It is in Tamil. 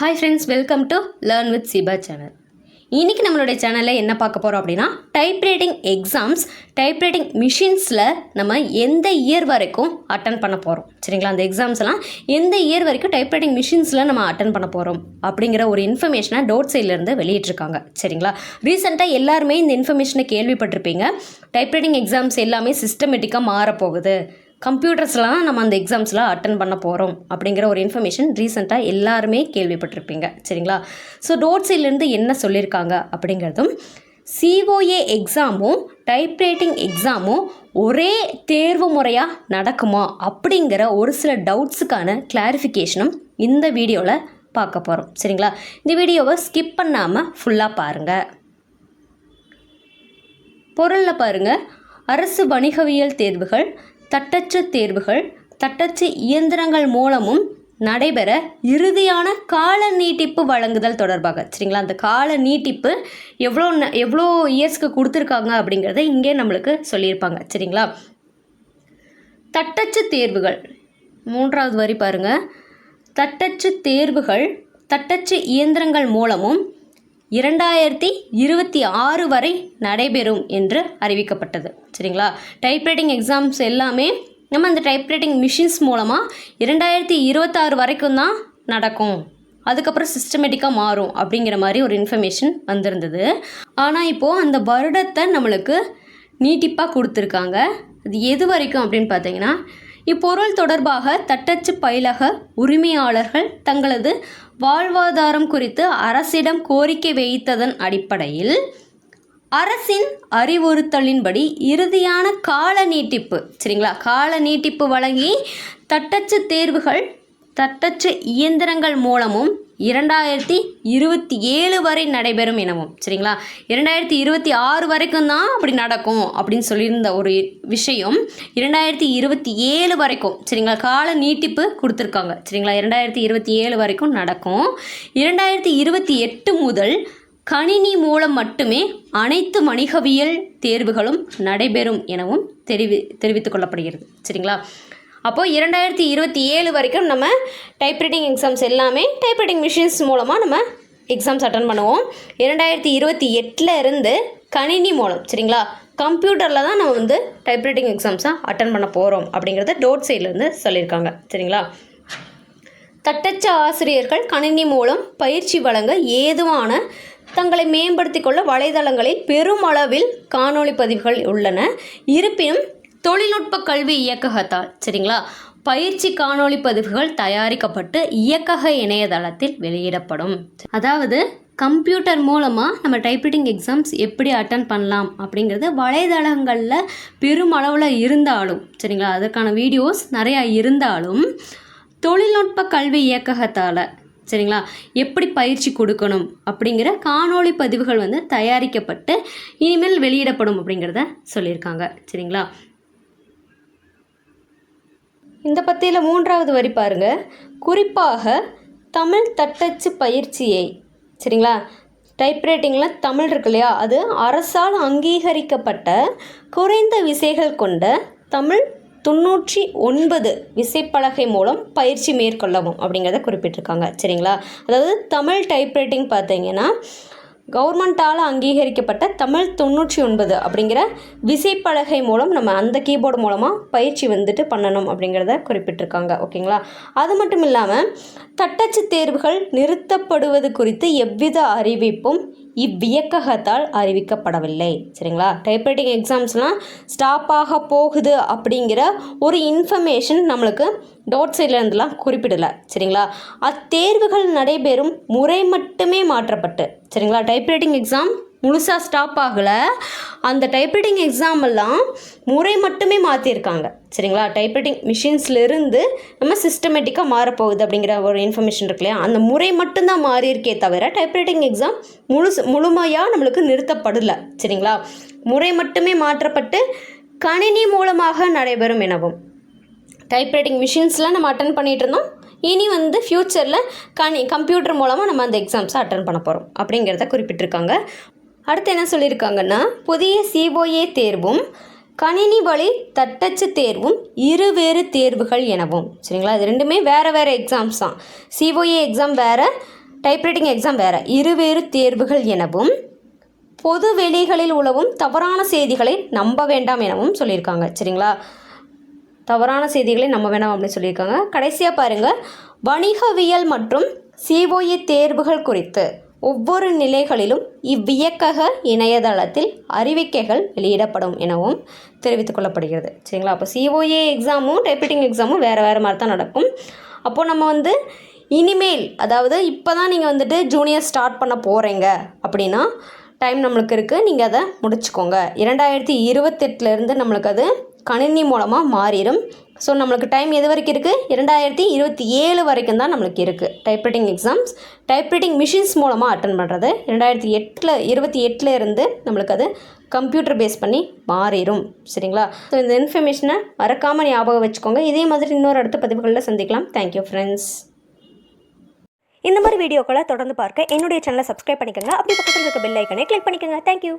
Hi friends, welcome to Learn with Siba channel. இன்னைக்கு நம்மளுடைய சேனலில் என்ன பார்க்க போகிறோம் அப்படின்னா டைப்ரைட்டிங் எக்ஸாம்ஸ் டைப்ரைட்டிங் மிஷின்ஸில் நம்ம எந்த இயர் வரைக்கும் அட்டன் பண்ண போகிறோம் சரிங்களா. அந்த எக்ஸாம்ஸ்லாம் எந்த இயர் வரைக்கும் டைப்ரைட்டிங் மிஷின்ஸில் நம்ம அட்டன் பண்ண போகிறோம் அப்படிங்கிற ஒரு இன்ஃபர்மேஷனை டோட் சைட்லேருந்து வெளியிட்டிருக்காங்க சரிங்களா. ரீசெண்டாக எல்லாருமே இந்த இன்ஃபர்மேஷனை கேள்விப்பட்டிருப்பீங்க. டைப்ரைட்டிங் எக்ஸாம்ஸ் எல்லாமே சிஸ்டமேட்டிக்காக மாறப்போகுது, கம்ப்யூட்டர்ஸ்லாம் நம்ம அந்த எக்ஸாம்ஸ்லாம் அட்டன் பண்ண போகிறோம் அப்படிங்கிற ஒரு இன்ஃபர்மேஷன் ரீசெண்டாக எல்லாருமே கேள்விப்பட்டிருப்பீங்க சரிங்களா. ஸோ டோட் சைட்லேருந்து என்ன சொல்லியிருக்காங்க அப்படிங்கிறதும், சிஓஏ எக்ஸாமும் டைப்ரைட்டிங் எக்ஸாமும் ஒரே தேர்வு முறையாக நடக்குமா அப்படிங்கிற ஒரு சில டவுட்ஸுக்கான கிளாரிஃபிகேஷனும் இந்த வீடியோவில் பார்க்க போகிறோம் சரிங்களா. இந்த வீடியோவை ஸ்கிப் பண்ணாமல் ஃபுல்லாக பாருங்கள். பொருளில் பாருங்கள், அரசு வணிகவியல் தேர்வுகள், தட்டச்சு தேர்வுகள் தட்டச்சு இயந்திரங்கள் மூலமும் நடைபெற இறுதியான கால நீட்டிப்பு வழங்குதல் தொடர்பாக சரிங்களா. அந்த கால நீட்டிப்பு எவ்வளோ இயர்ஸ்க்கு கொடுத்துருக்காங்க அப்படிங்கிறத இங்கே நம்மளுக்கு சொல்லியிருப்பாங்க சரிங்களா. தட்டச்சு தேர்வுகள், மூன்றாவது வரி பாருங்கள், தட்டச்சு தேர்வுகள் தட்டச்சு இயந்திரங்கள் மூலமும் 2026 வரை நடைபெறும் என்று அறிவிக்கப்பட்டது சரிங்களா. டைப்ரைட்டிங் எக்ஸாம்ஸ் எல்லாமே நம்ம அந்த டைப்ரைட்டிங் மிஷின்ஸ் மூலமாக 2026 வரைக்கும் தான் நடக்கும், அதுக்கப்புறம் சிஸ்டமேட்டிக்காக மாறும் அப்படிங்கிற மாதிரி ஒரு இன்ஃபர்மேஷன் வந்திருந்தது. ஆனால் இப்போது அந்த வருடத்தை நம்மளுக்கு நீட்டிப்பாக கொடுத்துருக்காங்க. அது எது வரைக்கும் அப்படின்னு பார்த்தீங்கன்னா, இப்பொருள் தொடர்பாக தட்டச்சு பயிலக உரிமையாளர்கள் தங்களது வாழ்வாதாரம் குறித்து அரசிடம் கோரிக்கை வைத்ததன் அடிப்படையில் அரசின் அறிவுறுத்தலின்படி இறுதியான கால நீட்டிப்பு சரிங்களா, கால நீட்டிப்பு வழங்கி தட்டச்சு தேர்வுகள் தட்டச்சு இயந்திரங்கள் மூலமும் 2027 வரை நடைபெறும் எனவும் சரிங்களா. 2026 வரைக்கும் தான் அப்படி நடக்கும் அப்படின்னு சொல்லியிருந்த ஒரு விஷயம் 2027 வரைக்கும் சரிங்களா கால நீட்டிப்பு கொடுத்துருக்காங்க சரிங்களா. 2027 வரைக்கும் நடக்கும். 2028 முதல் கணினி மூலம் மட்டுமே அனைத்து வணிகவியல் தேர்வுகளும் நடைபெறும் எனவும் தெரிவித்துக் கொள்ளப்படுகிறது சரிங்களா. அப்போது 2027 வரைக்கும் நம்ம டைப்ரைட்டிங் எக்ஸாம்ஸ் எல்லாமே டைப்ரைட்டிங் மிஷின்ஸ் மூலமாக நம்ம எக்ஸாம்ஸ் அட்டன் பண்ணுவோம். 2028 இருந்து கணினி மூலம் சரிங்களா, கம்ப்யூட்டரில் தான் நம்ம வந்து டைப்ரைட்டிங் எக்ஸாம்ஸை அட்டன் பண்ண போகிறோம் அப்படிங்கிறத டோட் சைட்லேருந்து சொல்லியிருக்காங்க சரிங்களா. தட்டச்சு ஆசிரியர்கள் கணினி மூலம் பயிற்சி வழங்க ஏதுவான தங்களை மேம்படுத்திக் கொள்ள வலைதளங்களில் பெருமளவில் காணொளி பதிவுகள் உள்ளன. இருப்பினும் தொழில்நுட்ப கல்வி இயக்ககத்தால் சரிங்களா பயிற்சி காணொளி பதிவுகள் தயாரிக்கப்பட்டு இயக்கக இணையதளத்தில் வெளியிடப்படும். அதாவது கம்ப்யூட்டர் மூலமாக நம்ம டைப்ரைட்டிங் எக்ஸாம்ஸ் எப்படி அட்டன் பண்ணலாம் அப்படிங்கிறது வலைதளங்களில் பெருமளவில் இருந்தாலும் சரிங்களா, அதற்கான வீடியோஸ் நிறையா இருந்தாலும் தொழில்நுட்ப கல்வி இயக்ககத்தால் சரிங்களா எப்படி பயிற்சி கொடுக்கணும் அப்படிங்கிற காணொளி பதிவுகள் வந்து தயாரிக்கப்பட்டு இனிமேல் வெளியிடப்படும் அப்படிங்கிறத சொல்லியிருக்காங்க சரிங்களா. இந்த பத்தியில் மூன்றாவது வரி பாருங்கள், குறிப்பாக தமிழ் தட்டச்சு பயிற்சியை சரிங்களா, டைப்ரைட்டிங்கில் தமிழ் இருக்கு இல்லையா, அது அரசால் அங்கீகரிக்கப்பட்ட குறைந்த விசைகள் கொண்ட தமிழ் 99 விசைப்பலகை மூலம் பயிற்சி மேற்கொள்ளவும் அப்படிங்கிறத குறிப்பிட்டிருக்காங்க சரிங்களா. அதாவது தமிழ் டைப்ரைட்டிங் பார்த்தீங்கன்னா கவர்மெண்ட்டால் அங்கீகரிக்கப்பட்ட தமிழ் 99 அப்படிங்கிற விசைப்பலகை மூலம் நம்ம அந்த கீபோர்டு மூலமாக பயிற்சி வந்துட்டு பண்ணணும் அப்படிங்கிறத குறிப்பிட்டிருக்காங்க ஓகேங்களா. அது மட்டும் இல்லாமல் தட்டச்சு தேர்வுகள் நிறுத்தப்படுவது குறித்து எவ்வித அறிவிப்பும் இவ்வியக்ககத்தால் அறிவிக்கப்படவில்லை சரிங்களா. டைப்ரைட்டிங் எக்ஸாம்ஸ்லாம் ஸ்டாப் ஆக போகுது அப்படிங்கிற ஒரு இன்ஃபர்மேஷன் நம்மளுக்கு டோட் சைட்லேருந்துலாம் குறிப்பிடலை சரிங்களா. அத்தேர்வுகள் நடைபெறும் முறை மட்டுமே மாற்றப்பட்டு சரிங்களா, டைப்ரைட்டிங் எக்ஸாம் முழுசாக ஸ்டாப் ஆகலை, அந்த டைப்ரைட்டிங் எக்ஸாம் எல்லாம் முறை மட்டுமே மாற்றிருக்காங்க சரிங்களா. டைப்ரைட்டிங் மிஷின்ஸ்லேருந்து நம்ம சிஸ்டமேட்டிக்காக மாறப்போகுது அப்படிங்கிற ஒரு இன்ஃபர்மேஷன் இருக்கு இல்லையா, அந்த முறை மட்டும்தான் மாறியிருக்கே தவிர டைப்ரைட்டிங் எக்ஸாம் முழுமையாக நம்மளுக்கு நிறுத்தப்படலை சரிங்களா. முறை மட்டுமே மாற்றப்பட்டு கணினி மூலமாக நடைபெறும் எனவும், டைப்ரைட்டிங் மிஷின்ஸில் நம்ம அட்டன் பண்ணிகிட்டு இருந்தோம், இனி வந்து ஃப்யூச்சரில் கம்ப்யூட்டர் மூலமாக நம்ம அந்த எக்ஸாம்ஸை அட்டன் பண்ண போகிறோம் அப்படிங்கிறத குறிப்பிட்டிருக்காங்க. அடுத்து என்ன சொல்லியிருக்காங்கன்னா, புதிய சிஓஏ தேர்வும் கணினி வழி தட்டச்சு தேர்வும் இருவேறு தேர்வுகள் எனவும் சரிங்களா. இது ரெண்டுமே வேறு வேறு எக்ஸாம்ஸ் தான். சிஓஏ எக்ஸாம் வேறு, டைப்ரைட்டிங் எக்ஸாம் வேறு. இருவேறு தேர்வுகள் எனவும் பொது வெளிகளில் உலவும் தவறான செய்திகளை நம்ப வேண்டாம் எனவும் சொல்லியிருக்காங்க. சரிங்களா, தவறான செய்திகளை நம்ப வேண்டாம் அப்படின்னு சொல்லியிருக்காங்க. கடைசியாக பாருங்கள், வணிகவியல் மற்றும் COE தேர்வுகள் குறித்து ஒவ்வொரு நிலைகளிலும் இவ்வியக்கக இணையதளத்தில் அறிவிக்கைகள் வெளியிடப்படும் எனவும் தெரிவித்துக் கொள்ளப்படுகிறது. சரிங்களா, அப்போ COE எக்ஸாமும் டைப்ரைட்டிங் எக்ஸாமும் வேறு வேறு மாதிரி தான் நடக்கும். அப்போது நம்ம இனிமேல், அதாவது இப்போ தான் நீங்கள் ஜூனியர் ஸ்டார்ட் பண்ண போகிறீங்க அப்படின்னா டைம் நம்மளுக்கு இருக்குது, நீங்கள் அதை முடிச்சுக்கோங்க. 2028 நம்மளுக்கு அது கணினி மூலமாக மாறிடும். ஸோ நம்மளுக்கு டைம் எது வரைக்கும் இருக்குது? 2027 வரைக்கும் தான் நம்மளுக்கு இருக்குது டைப்ரைட்டிங் எக்ஸாம்ஸ். டைப்ரைட்டிங் மிஷின்ஸ் மூலமாக அட்டன் பண்ணுறது 2028 நம்மளுக்கு அது கம்ப்யூட்டர் பேஸ் பண்ணி மாறிடும். சரிங்களா, ஸோ இந்த இன்ஃபர்மேஷனை மறக்காமல் ஞாபகம் வச்சுக்கோங்க. இதே மாதிரி இன்னொரு அடுத்த பதிவுகளில் சந்திக்கலாம். Thank you friends. இந்த மாதிரி வீடியோக்களை தொடர்ந்து பார்க்க என்னுடைய சேனலை சப்ஸ்கிரைப் பண்ணிக்கோங்க. அப்படி பக்கத்தில் இருக்க பெல் ஐக்கனை கிளிக் பண்ணிக்கோங்க. தேங்க்யூ.